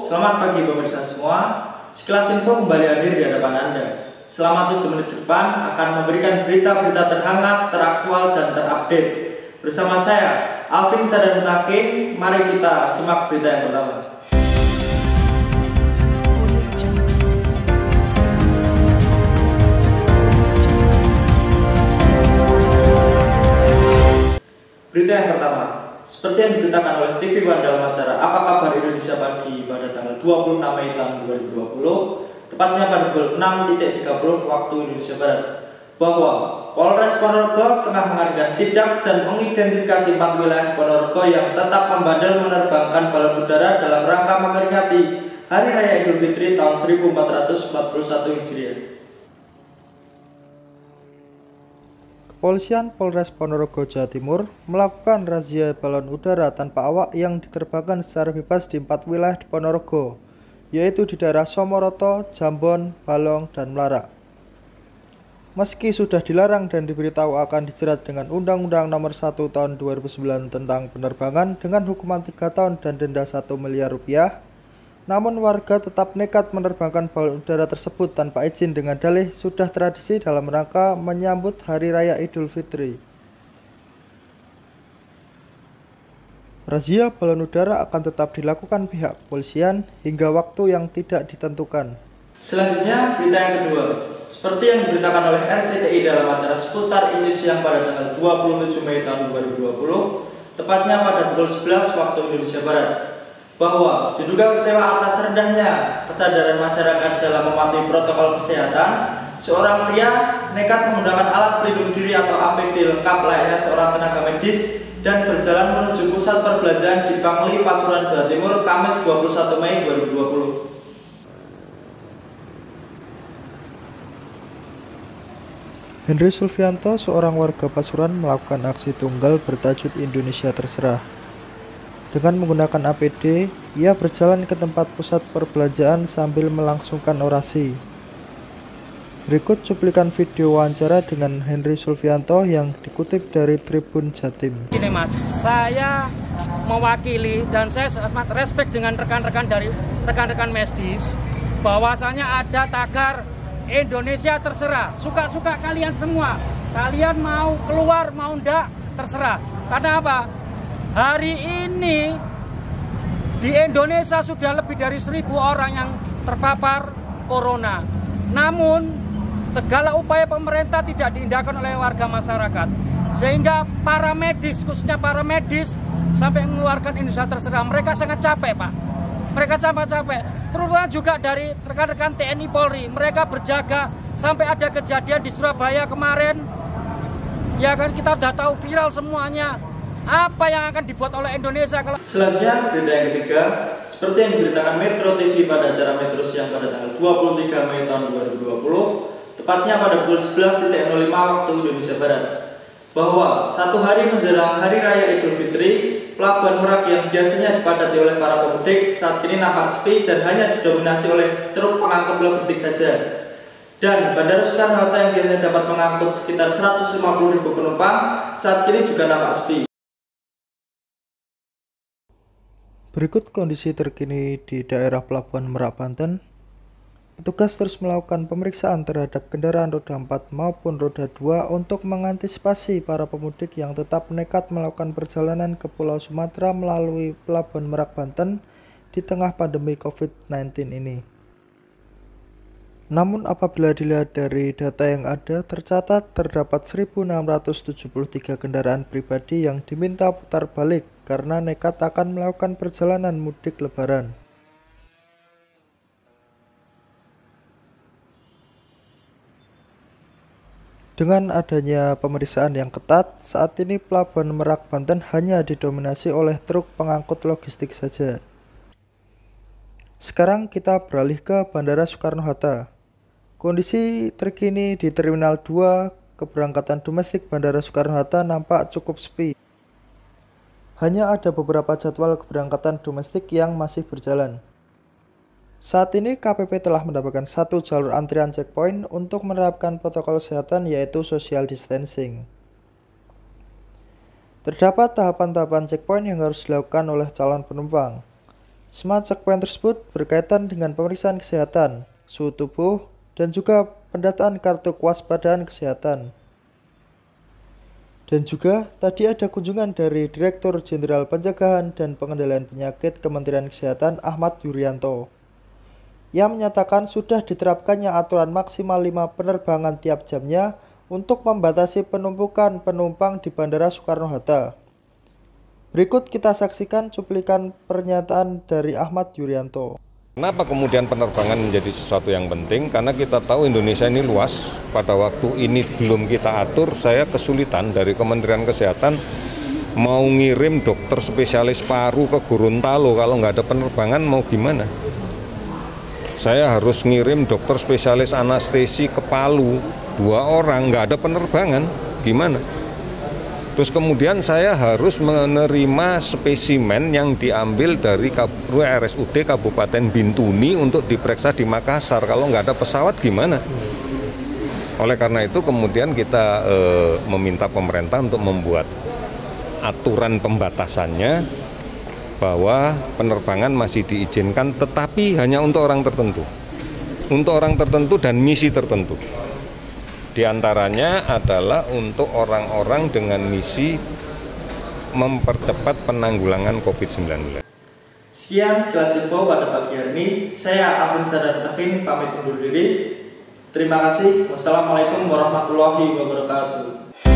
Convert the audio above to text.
Selamat pagi pemirsa semua. Sekilas info kembali hadir di hadapan Anda. Selama 7 menit ke depan akan memberikan berita-berita terhangat, teraktual, dan terupdate. Bersama saya, Alvin Sadan Mutakin. Mari kita simak berita yang pertama. Berita yang pertama, seperti yang diberitakan oleh TV One dalam acara Apa Kabar Indonesia Pagi pada tanggal 26 Mei tahun 2020, tepatnya pada pukul 6.30 waktu Indonesia Barat, bahwa Polres Ponorogo tengah mengadakan sidak dan mengidentifikasi 4 wilayah di Ponorogo yang tetap membandel menerbangkan balon udara dalam rangka memperingati Hari Raya Idul Fitri tahun 1441 Hijriah. Kepolisian Polres Ponorogo, Jawa Timur melakukan razia balon udara tanpa awak yang diterbangkan secara bebas di 4 wilayah di Ponorogo, yaitu di daerah Somoroto, Jambon, Balong, dan Mlarak. Meski sudah dilarang dan diberitahu akan dijerat dengan Undang-Undang Nomor 1 Tahun 2009 tentang penerbangan dengan hukuman 3 tahun dan denda 1 miliar rupiah, namun warga tetap nekat menerbangkan balon udara tersebut tanpa izin dengan dalih sudah tradisi dalam rangka menyambut Hari Raya Idul Fitri. Razia balon udara akan tetap dilakukan pihak kepolisian hingga waktu yang tidak ditentukan. Selanjutnya, berita yang kedua. Seperti yang diberitakan oleh RCTI dalam acara seputar Indonesia yang pada tanggal 27 Mei tahun 2020, tepatnya pada pukul 11 waktu Indonesia Barat, bahwa diduga kecewa atas rendahnya kesadaran masyarakat dalam mematuhi protokol kesehatan, seorang pria nekat menggunakan alat pelindung diri atau APD lengkap layaknya seorang tenaga medis dan berjalan menuju pusat perbelanjaan di Bangli, Pasuruan, Jawa Timur, Kamis 21 Mei 2020. Henry Sulfianto, seorang warga Pasuruan, melakukan aksi tunggal bertajuk Indonesia Terserah. Dengan menggunakan APD, ia berjalan ke tempat pusat perbelanjaan sambil melangsungkan orasi. Berikut cuplikan video wawancara dengan Henry Sulfianto yang dikutip dari Tribun Jatim. Gini Mas, saya mewakili dan saya sangat respect dengan rekan-rekan dari rekan-rekan medis, bahwasanya ada tagar Indonesia Terserah. Suka-suka kalian semua. Kalian mau keluar mau enggak terserah. Karena apa? Hari ini di Indonesia sudah lebih dari 1.000 orang yang terpapar corona. Namun segala upaya pemerintah tidak diindahkan oleh warga masyarakat. Sehingga para medis, khususnya para medis, sampai mengeluarkan Indonesia Terserah. Mereka sangat capek, Pak. Mereka capek-capek. Terutama juga dari rekan-rekan TNI Polri. Mereka berjaga sampai ada kejadian di Surabaya kemarin. Ya kan, kita udah tahu viral semuanya. Apa yang akan dibuat oleh Indonesia kalau... Selanjutnya, berita yang ketiga, seperti yang diberitakan Metro TV pada acara Metro Siang pada tanggal 23 Mei tahun 2020, tepatnya pada pukul 11.05 waktu Indonesia Barat, bahwa satu hari menjelang Hari Raya Idul Fitri, Pelabuhan Merak yang biasanya dipadati oleh para pemudik saat ini nampak sepi dan hanya didominasi oleh truk pengangkut logistik saja. Dan Bandara Soekarno-Hatta yang biasanya dapat mengangkut sekitar 150.000 penumpang saat ini juga nampak sepi. Berikut kondisi terkini di daerah Pelabuhan Merak, Banten. Petugas terus melakukan pemeriksaan terhadap kendaraan roda 4 maupun roda 2 untuk mengantisipasi para pemudik yang tetap nekat melakukan perjalanan ke Pulau Sumatera melalui Pelabuhan Merak, Banten di tengah pandemi COVID-19 ini. Namun apabila dilihat dari data yang ada, tercatat terdapat 1.673 kendaraan pribadi yang diminta putar balik karena nekat akan melakukan perjalanan mudik lebaran. Dengan adanya pemeriksaan yang ketat, saat ini Pelabuhan Merak, Banten hanya didominasi oleh truk pengangkut logistik saja. Sekarang kita beralih ke Bandara Soekarno-Hatta. Kondisi terkini di Terminal 2 keberangkatan domestik Bandara Soekarno-Hatta nampak cukup sepi. Hanya ada beberapa jadwal keberangkatan domestik yang masih berjalan. Saat ini KPP telah mendapatkan 1 jalur antrian checkpoint untuk menerapkan protokol kesehatan yaitu social distancing. Terdapat tahapan-tahapan checkpoint yang harus dilakukan oleh calon penumpang. Smart checkpoint tersebut berkaitan dengan pemeriksaan kesehatan, suhu tubuh, dan juga pendataan kartu kewaspadaan kesehatan. Dan juga tadi ada kunjungan dari Direktur Jenderal Pencegahan dan Pengendalian Penyakit Kementerian Kesehatan Ahmad Yuryanto, yang menyatakan sudah diterapkannya aturan maksimal 5 penerbangan tiap jamnya untuk membatasi penumpukan penumpang di Bandara Soekarno-Hatta. Berikut kita saksikan cuplikan pernyataan dari Ahmad Yuryanto. Kenapa kemudian penerbangan menjadi sesuatu yang penting? Karena kita tahu Indonesia ini luas. Pada waktu ini belum kita atur, saya kesulitan dari Kementerian Kesehatan mau ngirim dokter spesialis paru ke Gorontalo. Kalau nggak ada penerbangan mau gimana? Saya harus ngirim dokter spesialis anestesi ke Palu, 2 orang, nggak ada penerbangan, gimana? Terus kemudian saya harus menerima spesimen yang diambil dari RSUD Kabupaten Bintuni untuk diperiksa di Makassar. Kalau nggak ada pesawat gimana? Oleh karena itu kemudian kita meminta pemerintah untuk membuat aturan pembatasannya bahwa penerbangan masih diizinkan tetapi hanya untuk orang tertentu. Untuk orang tertentu dan misi tertentu. Di antaranya adalah untuk orang-orang dengan misi mempercepat penanggulangan COVID-19. Sekian sekilas info pada pagi hari ini. Saya Afin Sadar Takin pamit undur diri. Terima kasih. Wassalamualaikum warahmatullahi wabarakatuh.